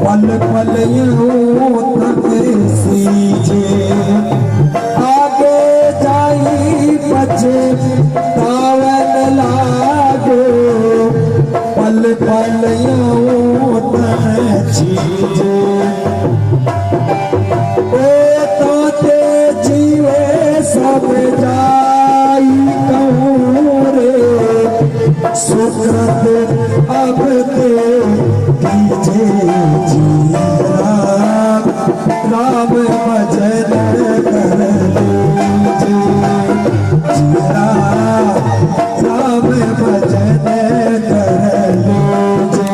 पल पल यूं तक सींचे आगे जाई बचे तावन लागे पल पल यूं तक सींचे ताते जीवे सब जाई कहूँ रे सुकृत अब ते कीजे जिया राम भजन कर लीजे जिया राम भजन कर लीजे।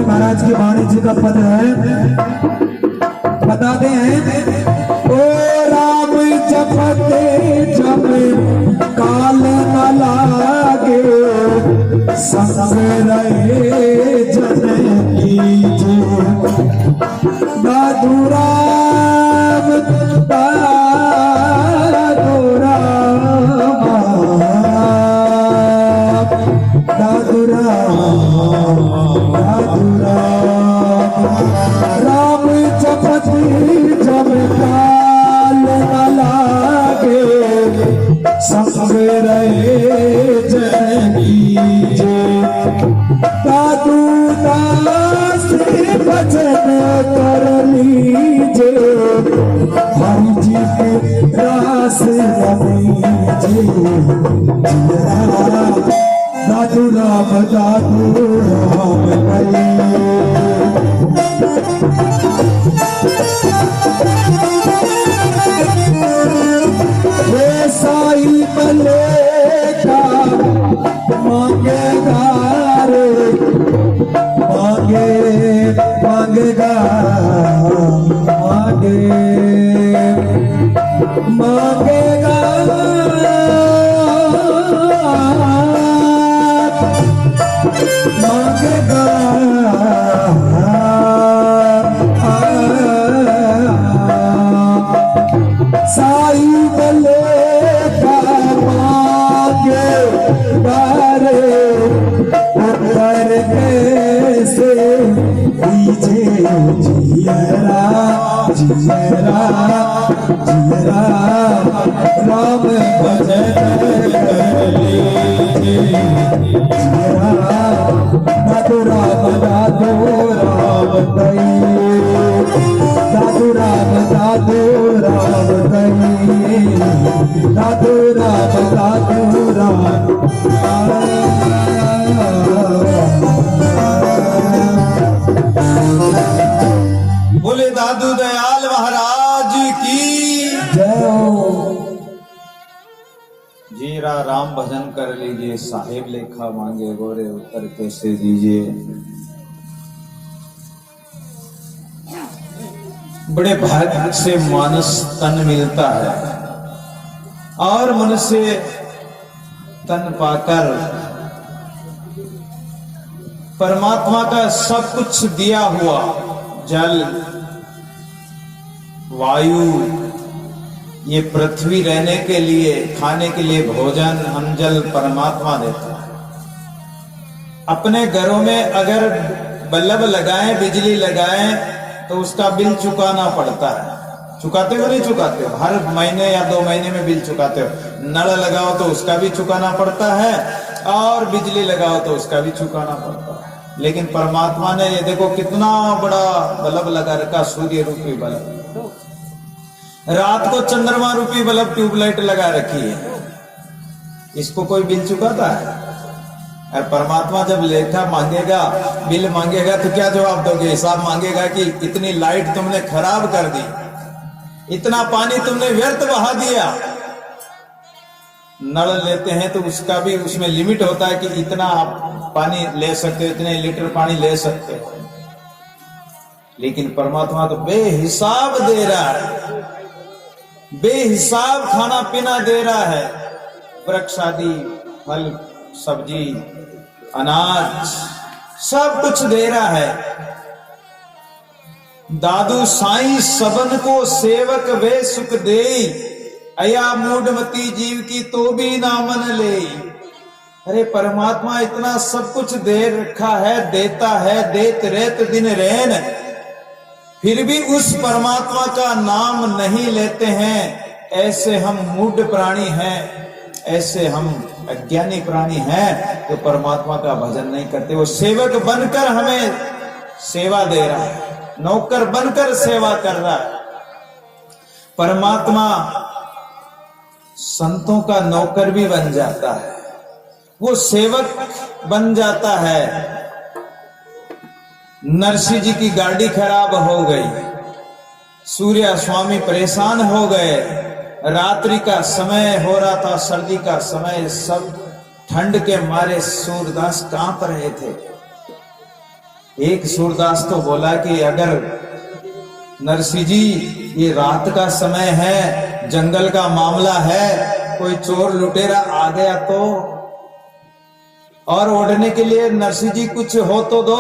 महाराज की वाणी जी का पद है, बताते हैं ओ राम जपते जब काल न लागे संग रहे जन कीजे दादू राम दादू राम दादू राम राम जपति जब काल न लागे संग रहे जन कीजे दादू दास भजन कर लीजे हरि जी के रास रमीजे दादू राम ये साई मलेका मांगेगा रे मांगे मांगेगा मांगे मांगेगा मांगेगा साई मलेका मांगे बारे उतर कैसे दीजे जियरा जियरा जियरा राम भजन कर लीजे जियरा दादू राम दई दादू राम दई दादू राम बोले दादू दयाल महाराज की जय हो। जीरा राम भजन कर लीजिए साहेब लेखा मांगे गोरे उत्तर कैसे दीजिए। बड़े भाग्य से मानस तन मिलता है और मनुष्य तन पाकर परमात्मा का सब कुछ दिया हुआ जल, वायु, ये पृथ्वी रहने के लिए, खाने के लिए भोजन, अन्न परमात्मा देता है। अपने घरों में अगर बल्ब लगाएं, बिजली लगाएं तो उसका बिल चुकाना पड़ता है। चुकाते हो नहीं चुकाते हो? हर महीने या 2 महीने में बिल चुकाते हो। नल लगाओ तो उसका भी चुकाना पड़ता है और बिजली लगाओ तो उसका भी चुकाना पड़ता है। लेकिन परमात्मा ने ये देखो कितना बड़ा बल्ब लगा रखा, सूर्य रूपी बल्ब। रात को चंद्रमा रूपी बल्ब, ट्यूबलाइट लगा रखी है। इसको कोई बिल चुकाता है? और परमात्मा जब लेखा मांगेगा, बिल मांगेगा तो क्या जवाब दोगे? हिसाब मांगेगा कि इतनी लाइट तुमने खराब कर दी, इतना पानी तुमने व्यर्थ बहा दिया। नल लेते हैं तो उसका भी उसमें लिमिट होता है कि इतना आप पानी ले सकते हो, इतने लीटर पानी ले सकते हो। लेकिन परमात्मा तो बेहिसाब दे रहा है, बेहिसाब खाना पीना दे रहा है। वृक्ष आदि, फल, सब्जी, अनाज, सब कुछ दे रहा है। दादू साईं सबन को सेवक वे सुख देई, अया मूढ़मती जीव की तो भी ना मन ले। अरे परमात्मा इतना सब कुछ दे रखा है, देता है, देत रेत दिन रैन, फिर भी उस परमात्मा का नाम नहीं लेते हैं। ऐसे हम मूढ़ प्राणी हैं, ऐसे हम अज्ञानी प्राणी हैं, तो परमात्मा का भजन नहीं करते। वो सेवक बनकर हमें सेवा दे रहा है, नौकर बनकर सेवा कर रहा है। परमात्मा संतों का नौकर भी बन जाता है, वो सेवक बन जाता है। नरसिंह जी की गाड़ी खराब हो गई, सूर्य स्वामी परेशान हो गए, रात्रि का समय हो रहा था, सर्दी का समय, सब ठंड के मारे सूरदास कांप रहे थे। एक सूरदास तो बोला कि अगर नरसिंह जी ये रात का समय है, जंगल का मामला है, कोई चोर लुटेरा आ गया तो, और ओढ़ने के लिए नरसिंह जी कुछ हो तो दो।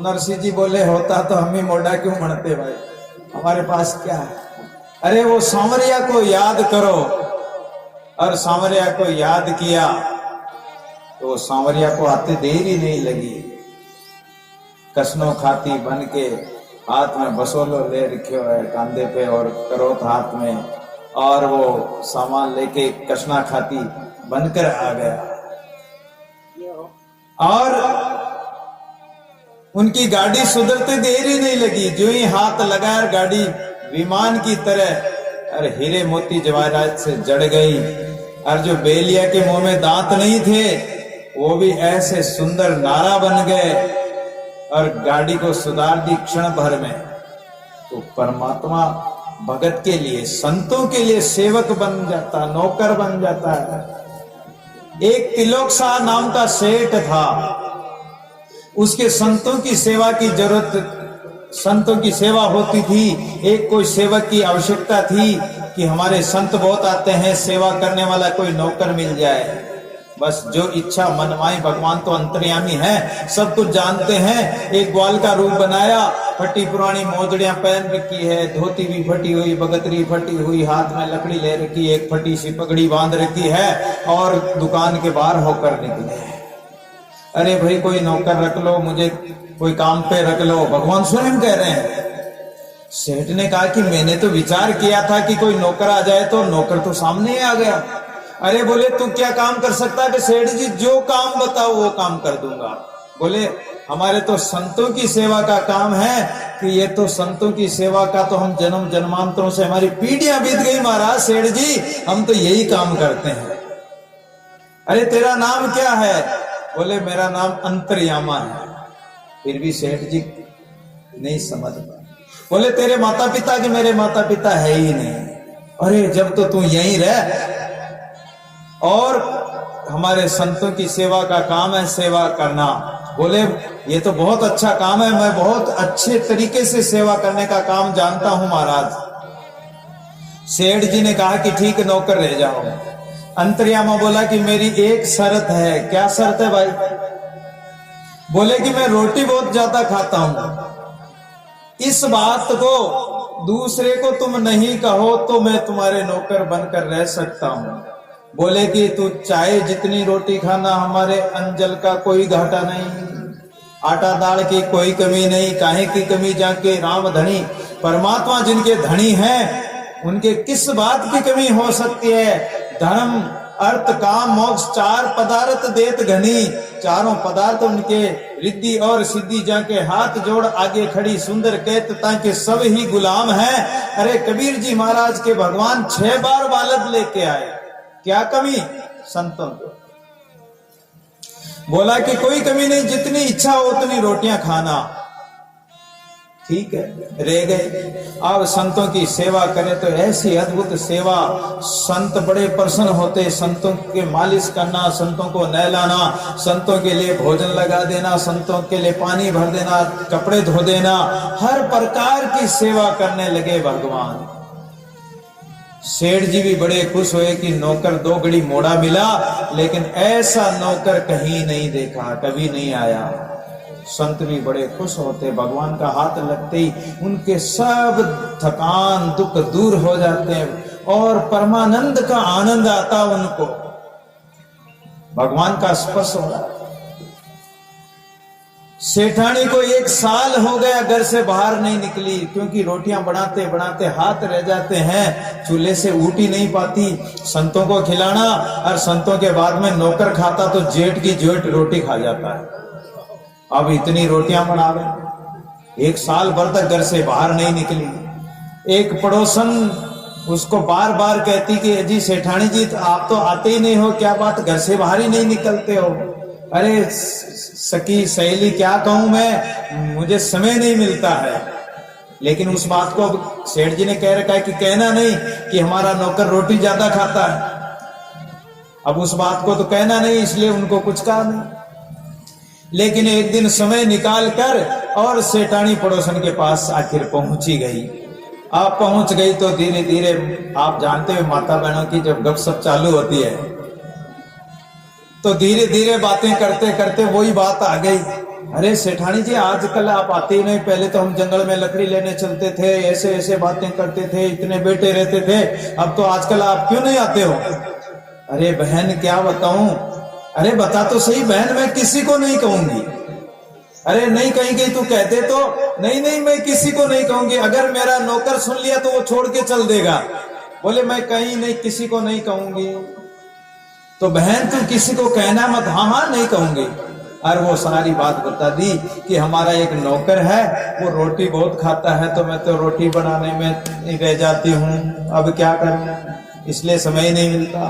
नरसिंह जी बोले होता तो हम ही मोड़ा क्यों मरते भाई, हमारे पास क्या है। अरे वो सांवरिया को याद करो, और सांवरिया को याद किया तो सांवरिया को आते देर ही नहीं लगी। कसनो खाती बन के हाथ में बसोलो ले रखे है कांधे पे और करोत हाथ में, और वो सामान लेके कसना खाती बनकर आ गया। और उनकी गाड़ी सुधरते देर ही नहीं लगी, जो ही हाथ लगाया गाड़ी विमान की तरह और हीरे मोती जवाहरात से जड़ गई। और जो बेलिया के मुंह में दांत नहीं थे वो भी ऐसे सुंदर नारा बन गए और गाड़ी को सुधार दी क्षण भर में। तो परमात्मा भगत के लिए, संतों के लिए सेवक बन जाता, नौकर बन जाता है। एक तिलोक शाह नाम का सेठ था, उसके संतों की सेवा की जरूरत, संतों की सेवा होती थी। एक कोई सेवक की आवश्यकता थी कि हमारे संत बहुत आते हैं, सेवा करने वाला कोई नौकर मिल जाए। बस जो इच्छा मनमाई, भगवान तो अंतर्यामी है, सब कुछ जानते हैं। एक ग्वाल का रूप बनाया, फटी पुरानी मोजड़ियां पहन रखी है, धोती भी फटी हुई, बगतरी फटी हुई, हाथ में लकड़ी ले रखी, एक फटी सी पगड़ी बांध रखी है और दुकान के बाहर होकर निकले। अरे भाई कोई नौकर रख लो, मुझे कोई काम पे रख लो, भगवान स्वयं कह रहे हैं। सेठ ने कहा कि मैंने तो विचार किया था कि कोई नौकर आ जाए, तो नौकर तो सामने ही आ गया। अरे बोले तू क्या काम कर सकता है? कि सेठ जी जो काम बताओ वो काम कर दूंगा। बोले हमारे तो संतों की सेवा का काम है, कि ये तो संतों की सेवा का तो हम जन्म जन्मांतरों से हमारी पीढ़ियां बीत गई महाराज, सेठ जी हम तो यही काम करते हैं। अरे तेरा नाम क्या है? बोले मेरा नाम अंतर्यामा है। फिर भी सेठ जी नहीं समझ पाए। बोले तेरे माता पिता? कि मेरे माता पिता है ही नहीं। अरे जब तो तू यहीं रह, और हमारे संतों की सेवा का काम है सेवा करना, बोले ये तो बहुत अच्छा काम है, मैं बहुत अच्छे तरीके से सेवा करने का काम जानता हूं महाराज। सेठ जी ने कहा कि ठीक है नौकर रह जाओ। अंतर्यामा बोला कि मेरी एक शर्त है। क्या शर्त है भाई? बोले कि मैं रोटी बहुत ज्यादा खाता हूं, इस बात को दूसरे को तुम नहीं कहो तो मैं तुम्हारे नौकर बनकर रह सकता हूं। बोले कि तू चाहे जितनी रोटी खाना, हमारे अंजल का कोई घाटा नहीं, आटा दाल की कोई कमी नहीं, काहे की कमी जाके राम धनी। परमात्मा जिनके धनी हैं उनके किस बात की कमी हो सकती है? धर्म अर्थ काम मोक्ष चार पदार्थ देत घनी, चारों पदार्थ उनके रिद्धि और सिद्धि जाके हाथ जोड़ आगे खड़ी सुंदर कहत ताकि सब ही गुलाम हैं। अरे कबीर जी महाराज के भगवान 6 बार बालद लेके आए, क्या कमी? संतों को बोला कि कोई कमी नहीं, जितनी इच्छा हो उतनी रोटियां खाना। ठीक है, रह गए। अब संतों की सेवा करें तो ऐसी अद्भुत सेवा, संत बड़े प्रसन्न होते। संतों के मालिश करना, संतों को नहलाना, संतों के लिए भोजन लगा देना, संतों के लिए पानी भर देना, कपड़े धो देना, हर प्रकार की सेवा करने लगे भगवान। सेठ जी भी बड़े खुश हुए कि नौकर 2 घड़ी मोड़ा मिला, लेकिन ऐसा नौकर कहीं नहीं देखा, कभी नहीं आया। संत भी बड़े खुश होते, भगवान का हाथ लगते ही उनके सब थकान दुख दूर हो जाते हैं और परमानंद का आनंद आता उनको, भगवान का स्पर्श हो रहा है। सेठानी को 1 साल हो गया घर से बाहर नहीं निकली, क्योंकि रोटियां बनाते बनाते हाथ रह जाते हैं, चूल्हे से उठ ही नहीं पाती। संतों को खिलाना, और संतों के बाद में नौकर खाता तो जेठ की जेठ रोटी खा जाता है। अब इतनी रोटियां बना रहे, 1 साल भर तक घर से बाहर नहीं निकली। एक पड़ोसन उसको बार बार कहती कि जी सेठानी जी तो आप तो आते ही नहीं हो, क्या बात घर से बाहर ही नहीं निकलते हो? अरे सखी सहेली क्या कहूं मैं, मुझे समय नहीं मिलता है। लेकिन उस बात को सेठ जी ने कह रखा है कि कहना नहीं कि हमारा नौकर रोटी ज्यादा खाता है। अब उस बात को तो कहना नहीं, इसलिए उनको कुछ कहा नहीं। लेकिन एक दिन समय निकाल कर और सेठानी पड़ोसन के पास आखिर पहुंची गई। आप पहुंच गई तो धीरे धीरे, आप जानते हो माता बहनों की जब गपशप चालू होती है तो धीरे धीरे बातें करते करते वही बात आ गई। अरे सेठानी जी आजकल आप आते ही नहीं, पहले तो हम जंगल में लकड़ी लेने चलते थे, ऐसे ऐसे बातें करते थे, इतने बेटे रहते थे, अब तो आजकल आप क्यों नहीं आते हो? अरे बहन क्या बताऊं? अरे बता तो सही बहन, मैं किसी को नहीं कहूंगी। अरे नहीं कहेंगे तू कहते तो? नहीं नहीं मैं किसी को नहीं कहूंगी, अगर मेरा नौकर सुन लिया तो वो छोड़ के चल देगा। बोले मैं कहीं नहीं, किसी को नहीं कहूंगी। तो बहन तू किसी को कहना मत। हाँ हाँ नहीं कहूंगी। और वो सारी बात बता दी कि हमारा एक नौकर है, वो रोटी बहुत खाता है, तो मैं तो रोटी बनाने में रह जाती हूँ, अब क्या करूं, इसलिए समय नहीं मिलता।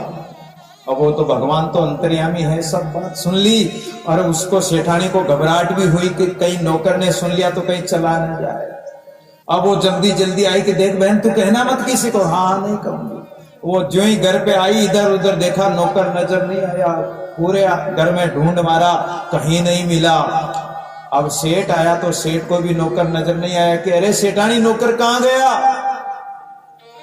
अब वो तो भगवान तो अंतर्यामी है, सब बात सुन ली। और उसको सेठानी को घबराहट भी हुई कि कहीं नौकर ने सुन लिया तो कहीं चला न जाए। अब वो जल्दी जल्दी आई कि देख बहन तू कहना मत किसी को। हाँ नहीं कहूंगी। वो जो ही घर पे आई, इधर उधर देखा, नौकर नजर नहीं आया, पूरे घर में ढूंढ मारा, कहीं नहीं मिला। अब सेठ आया तो सेठ को भी नौकर नजर नहीं आया कि अरे सेठानी नौकर कहाँ गया?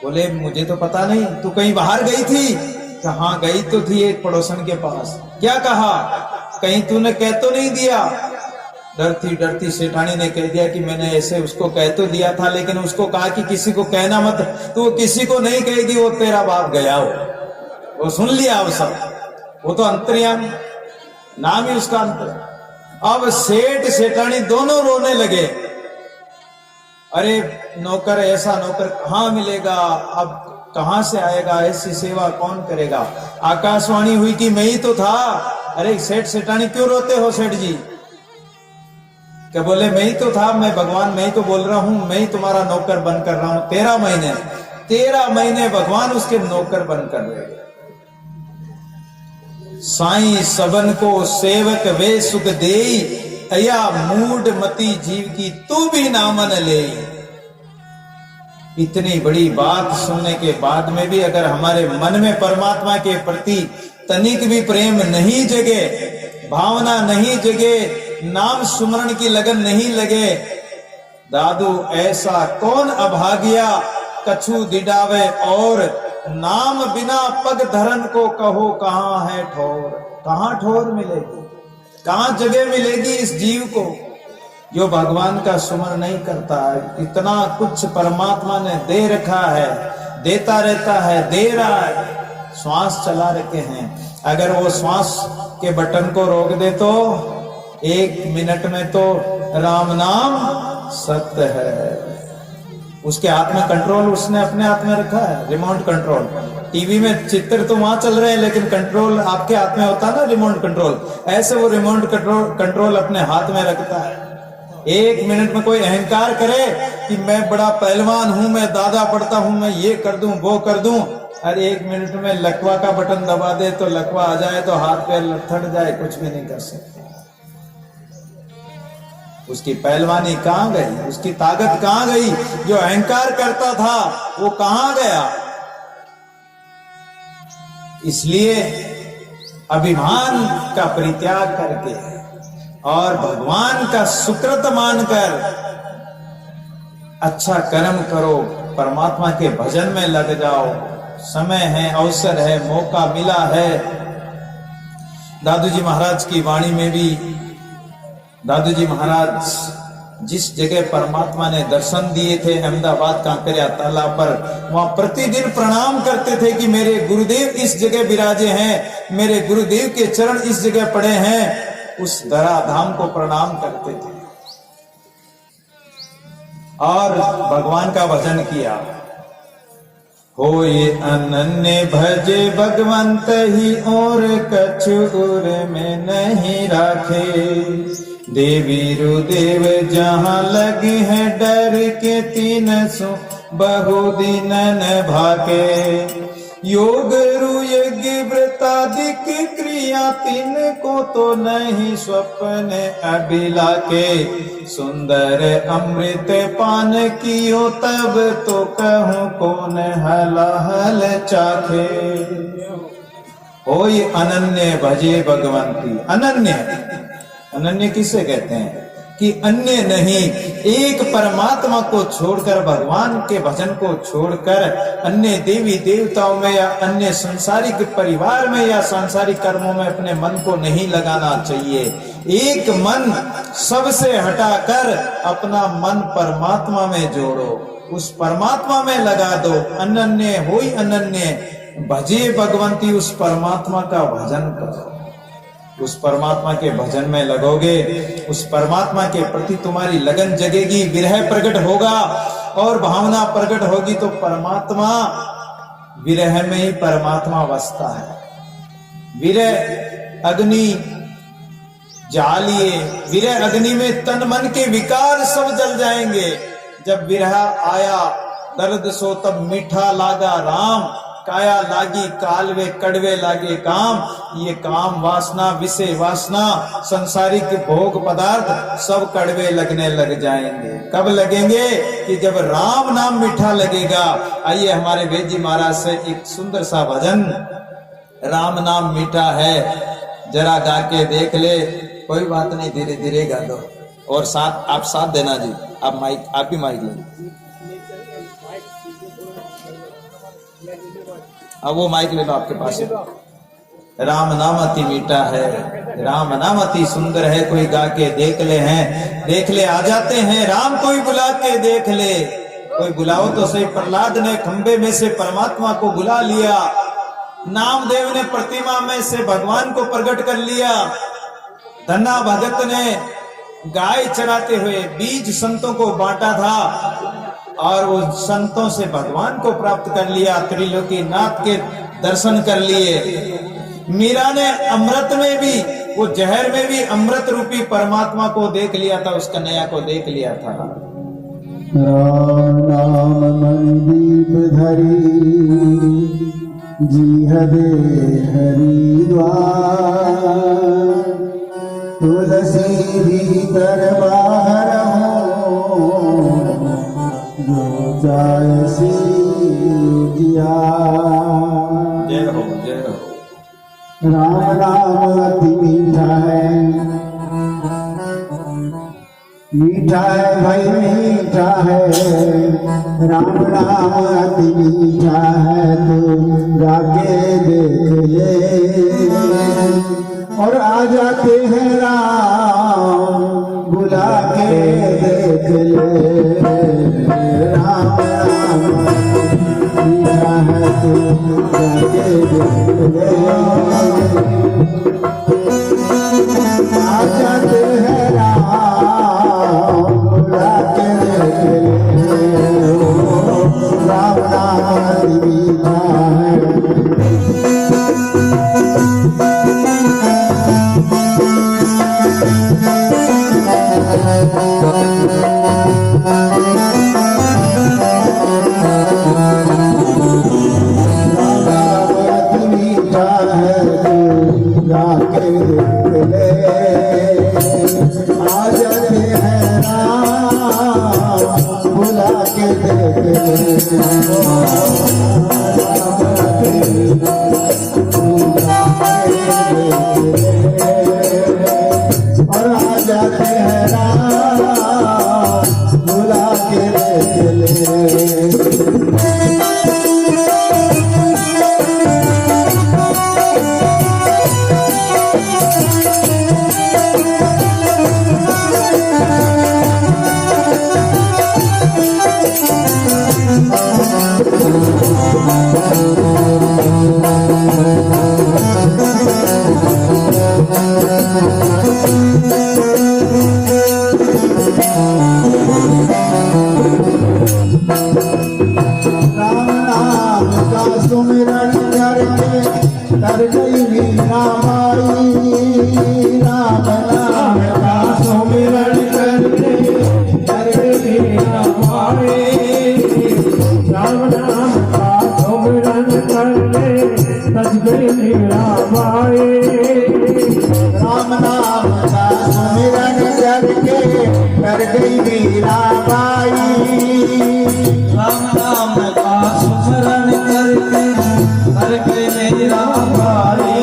बोले मुझे तो पता नहीं, तू कहीं बाहर गई थी? हाँ गई तो थी एक पड़ोसन के पास। क्या कहा? कहीं तूने कह तो नहीं दिया? डरती डरती सेठानी ने कह दिया कि मैंने ऐसे उसको कह तो दिया था, लेकिन उसको कहा कि किसी को कहना मत। तो वो किसी को नहीं कहेगी, वो तेरा बाप गया हो, वो सुन लिया अब सब। वो तो अंतर्यामी, नाम ही उसका अंतर। अब सेठ सेठानी दोनों रोने लगे। अरे नौकर, ऐसा नौकर कहाँ मिलेगा, अब कहां से आएगा, ऐसी सेवा कौन करेगा? आकाशवाणी हुई कि मैं ही तो था। अरे सेठ सेठानी क्यों रोते हो सेठ जी? क्या बोले मैं ही तो था, मैं भगवान मैं ही तो बोल रहा हूं, मैं ही तुम्हारा नौकर बनकर रहा हूं। 13 महीने भगवान उसके नौकर बनकर रहे। साईं सबन को सेवक वे सुख देई, अया मूड मती जीव की तू भी नामन ले। इतनी बड़ी बात सुनने के बाद में भी अगर हमारे मन में परमात्मा के प्रति तनिक भी प्रेम नहीं जगे, भावना नहीं जगे, नाम सुमरण की लगन नहीं लगे। दादू ऐसा कौन अभागिया कछु दिडावे और नाम बिना पग धरन को कहो कहां है ठोर। कहां ठोर मिलेगी, कहां जगह मिलेगी इस जीव को जो भगवान का सुमरण नहीं करता है। इतना कुछ परमात्मा ने दे रखा है, देता रहता है, दे रहा है, श्वास चला रखे हैं। अगर वो श्वास के बटन को रोक दे तो 1 मिनट में तो राम नाम सत्य है। उसके हाथ में कंट्रोल उसने अपने हाथ में रखा है, रिमोट कंट्रोल। टीवी में चित्र तो वहां चल रहे हैं लेकिन कंट्रोल आपके हाथ में होता है ना, रिमोट कंट्रोल। ऐसे वो रिमोट कंट्रोल अपने हाथ में रखता है। 1 मिनट में कोई अहंकार करे कि मैं बड़ा पहलवान हूं, मैं दादा पढ़ता हूं, मैं ये कर दूं वो कर दूं, और 1 मिनट में लकवा का बटन दबा दे तो लकवा आ जाए तो हाथ पैर लथड़ जाए, कुछ भी नहीं कर सकते। उसकी पहलवानी कहां गई, उसकी ताकत कहां गई, जो अहंकार करता था वो कहां गया। इसलिए अभिमान का परित्याग करके और भगवान का सुकृत मानकर अच्छा कर्म करो, परमात्मा के भजन में लग जाओ। समय है, अवसर है, मौका मिला है। दादू जी महाराज की वाणी में भी दादू जी महाराज जिस जगह परमात्मा ने दर्शन दिए थे, अहमदाबाद कांकरिया तालाब पर, वहां प्रतिदिन प्रणाम करते थे कि मेरे गुरुदेव इस जगह विराजे हैं, मेरे गुरुदेव के चरण इस जगह पड़े हैं। उस धरा धाम को प्रणाम करते थे और भगवान का भजन किया। हो ये अनन्य भजे भगवंत ही और कछु उर में नहीं राखे। देवी रुदेव जहां लगी है डर के 300 बहुदिन न भाके। योग रुयज्ञ व्रतादिक क्रिया 3 को तो नहीं स्वप्न अभिला के। सुंदर अमृत पान कियो तब तो कहूं कौन हलाहल चाखे। होय अनन्य भजे भगवंती। अनन्य किसे कहते हैं कि अन्य नहीं, एक परमात्मा को छोड़कर, भगवान के भजन को छोड़कर अन्य देवी देवताओं में या अन्य सांसारिक परिवार में या सांसारिक कर्मों में अपने मन को नहीं लगाना चाहिए। एक मन सबसे हटाकर अपना मन परमात्मा में जोड़ो, उस परमात्मा में लगा दो। अनन्य होई अनन्य भजे भगवंती, उस परमात्मा का भजन करो। उस परमात्मा के भजन में लगोगे, उस परमात्मा के प्रति तुम्हारी लगन जगेगी, विरह प्रकट होगा और भावना प्रकट होगी तो परमात्मा, विरह में ही परमात्मा बसता है। विरह अग्नि जालिए, विरह अग्नि में तन मन के विकार सब जल जाएंगे। जब विरह आया दर्द सो तब मीठा लागा राम। काया लागी कालवे कड़वे लागे काम। ये काम वासना, विषय वासना, संसारिक भोग पदार्थ सब कड़वे लगने लग जाएंगे। कब लगेंगे? कि जब राम नाम मीठा लगेगा। आइए हमारे वेद जी महाराज से एक सुंदर सा भजन, राम नाम मीठा है, जरा गा के देख ले। कोई बात नहीं, धीरे धीरे गा दो और साथ आप साथ देना जी। आप ही माइक ले, अब वो माइक ले लो आपके पास। राम नाम अति मीठा है, राम नाम अति सुंदर है, कोई गा के देख ले। हैं देख ले आ जाते हैं राम, कोई बुला के देख ले। कोई बुलाओ तो सही। प्रहलाद ने खंबे में से परमात्मा को बुला लिया, नामदेव ने प्रतिमा में से भगवान को प्रकट कर लिया, धन्ना भगत ने गाय चराते हुए बीज संतों को बांटा था और वो संतों से भगवान को प्राप्त कर लिया, त्रिलोकी नाथ के दर्शन कर लिए। मीरा ने अमृत में भी, वो जहर में भी अमृत रूपी परमात्मा को देख लिया था, उस कन्हैया को देख लिया था। राम नाम मणिदीप धरी जी हदे हरिद्वार। तुलसी भीतर बाहर हो जो जाय सी जिया। जय हो जय हो। राम नाम अति मीठा है, मीठा है भाई मीठा है, राम नाम अति मीठा है, तू जाके देख ले। और आ जाते हैं राम बुला के देख ले। राम नाम मीठा है, तू जाके देख ले। आ जाते हैं राम बुला के देख ले। राम नाम मीठा है। और आ जाते हैं राम बुला के देख ले। सुमिरन करके कर गई मीरा माई। राम नाम का सुमिरन करके कर गई मीरा माई। राम नाम का सुमिरन करके सज गई मीरा माई। राम नाम का सुमिरन करके कर गई मीरा माई। राम नाम का सुमिरन करके कर गई मीरा माई।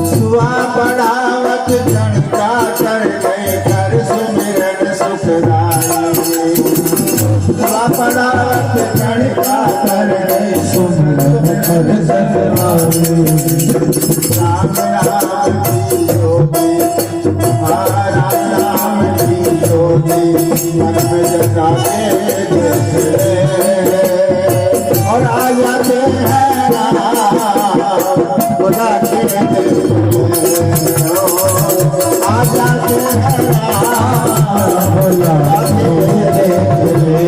सुआ बढ़ावत जनता कर गए कर सुमिरन सुखदाई। सुआ बढ़ावत जनता कर गए सुमिरन कर सुखदाई। राम नाम की ज्योति, राम नाम की ज्योति मन में जगा के देख ले। और आ जाते हैं राम बुला के देख ले। आ जाते हैं राम बुला के देख ले।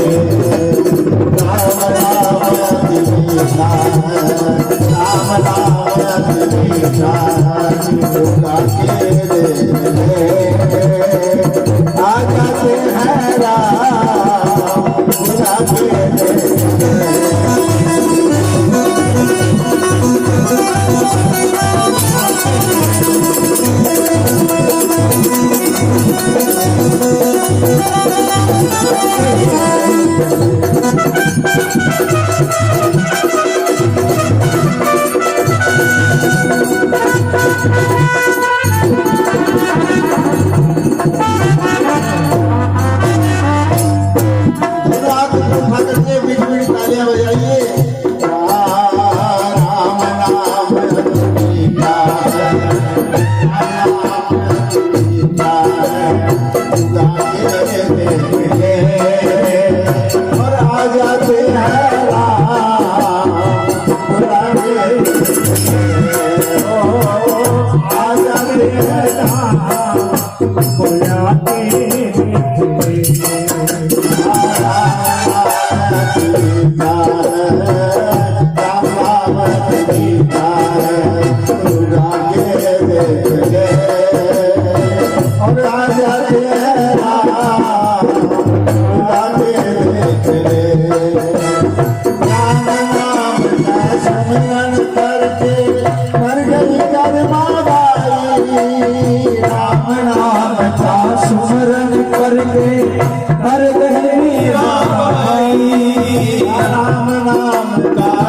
राम नाम अति मीठा है, राम नाम अति मीठा है, बुला के देख ले। आ जाते हैं राम बुला के देख ले।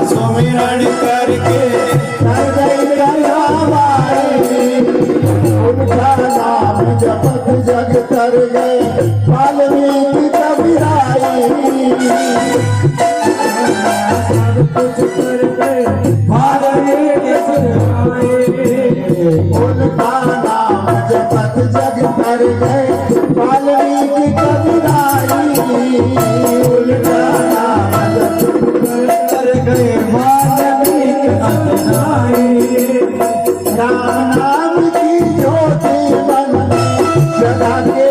सुमिरन करके कर गई कला माई, उनका नाम जपत नाम जपत जग कर गए वाल्मीकि कबीराई उल्टा नाम जपत कर गए वाल्मीकि कबीराई राम नाम की ज्योति मन में जगा के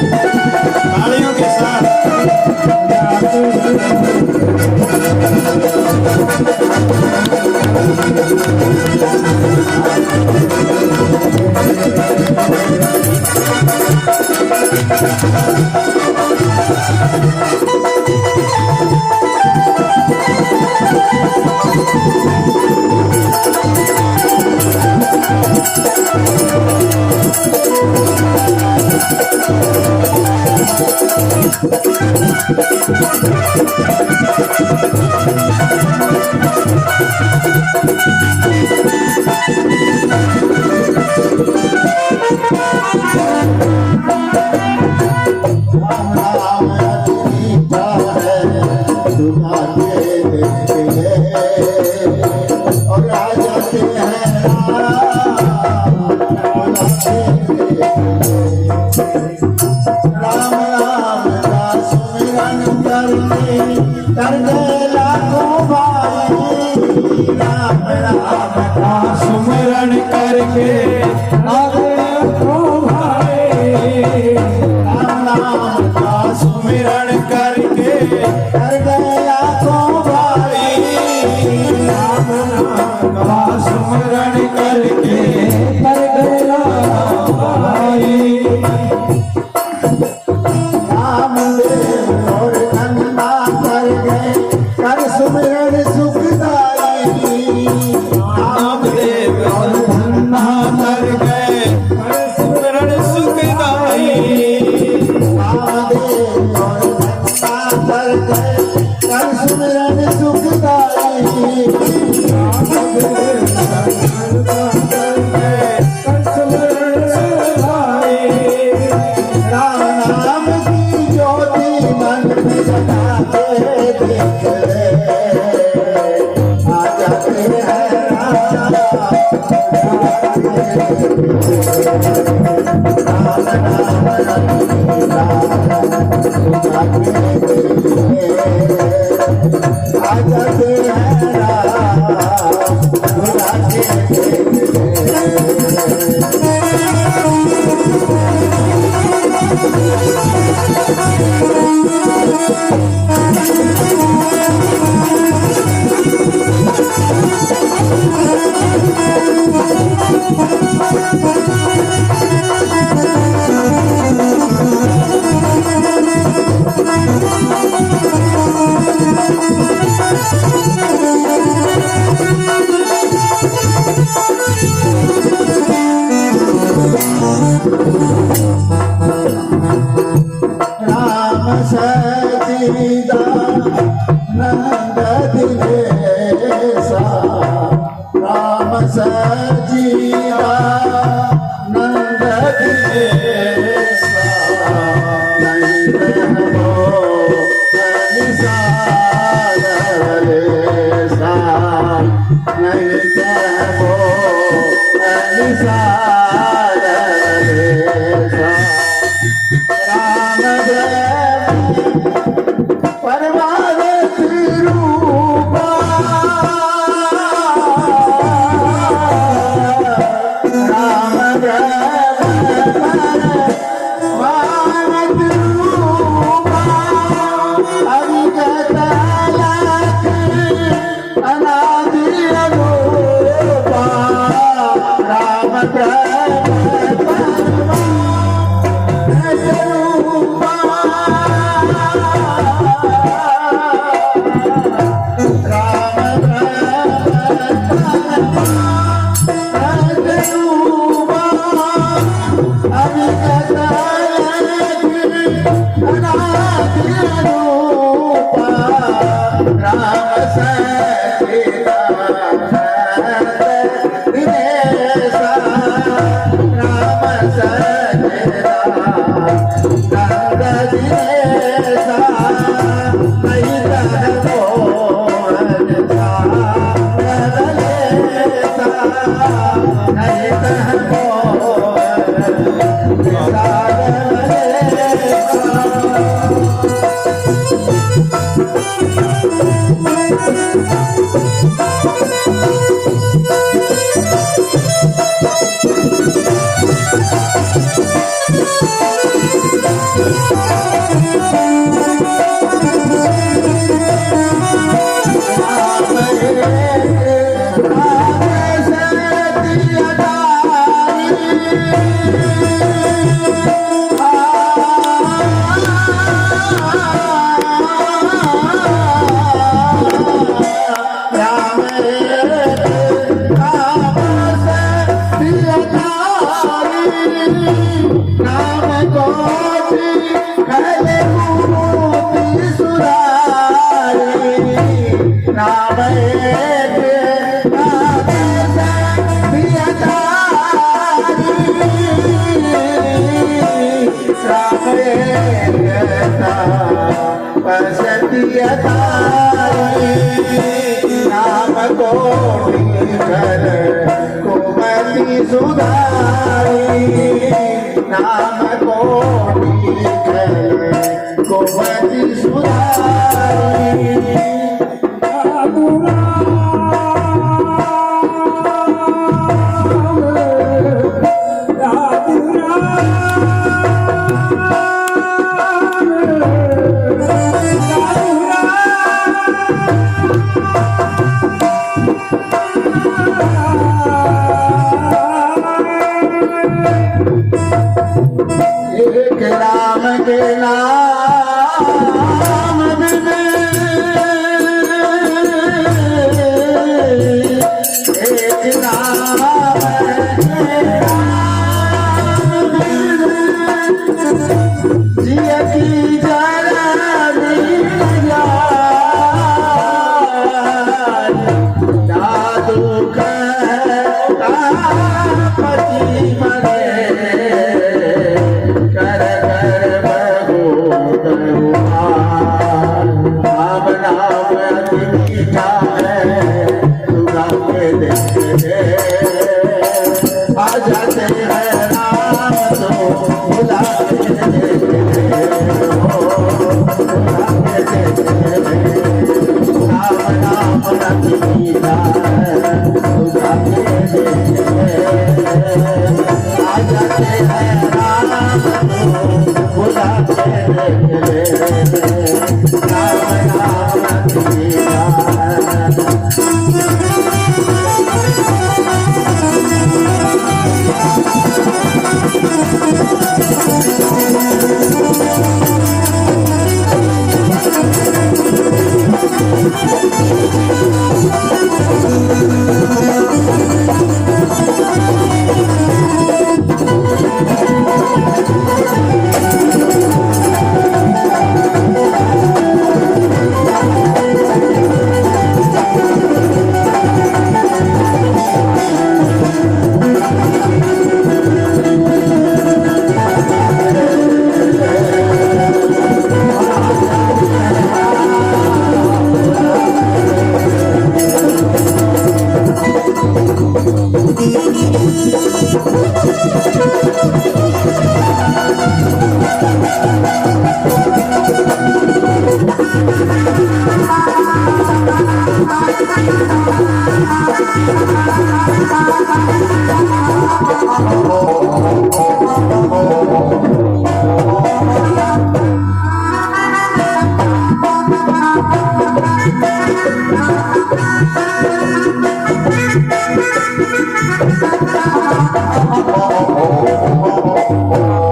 तालियों के साथ कर गए लाखों भाई राम राम का सुमरण करके आगे को भाई राम राम का सुमिरन करके कर गए लाखों भाई राम नाम का सुमरण करके कर गया भाई राम देव और नंदा कर गए कर सुमिरन सुखदाई नामदेव और धन्ना कर गए हर सुमिरन सुखदाई रामदेव और नंदा कर गए कर सुमिरन सुखदाई राम नाम की ज्योति मन में जगा के देख ले आ जाते हैं आ जाते राम सजीदा नंद दिलेसा राम सजीदा नंद दिलेसा नहीं हो निसालेसा नहीं हो निसालेसा राम परवार रूपा राम परवार रूपा अविगत अनादि रूपा राम रूपा को कर कोमली सुधारी नाम को कर कोमली सुधारी एक राम के नाम बिन एक राम के नाम बिन जिया की जरा मिल जाए जादू पति मरे कर कर बहुत नाम नाम अति मीठा है सुना के देखते आ जाते हैं राम तो भुला के देखते नाम नाम अति मीठा है सुना के देखते आ जाते हैं राम तो भुला के देखते नाम नाम अति मीठा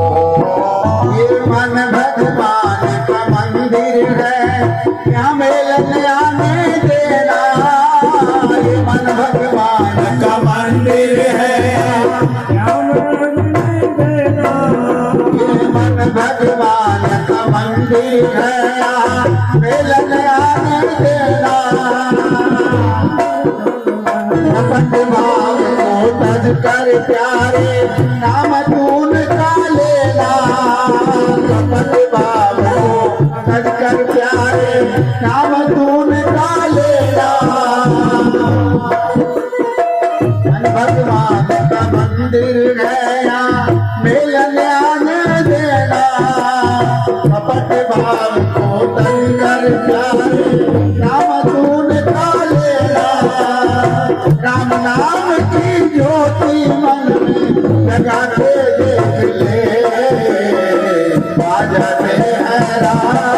ये मन भगवान का मंदिर है क्या मेलन आने देना ये मन भगवान का मंदिर है क्या ये मन भगवान का मंदिर है मेलन आने देना अपने भाव को तज कर प्यारे नाम तून का लेना अपने भाव को तज कर प्यारे नाम तून का लेना मन भगवान का मंदिर गया मिलन आने देना अपने भाव को तज कर प्यारे नाम तून का लेना राम नाम की ज्योति मन में जगा के देख ले आ जाते हैं राम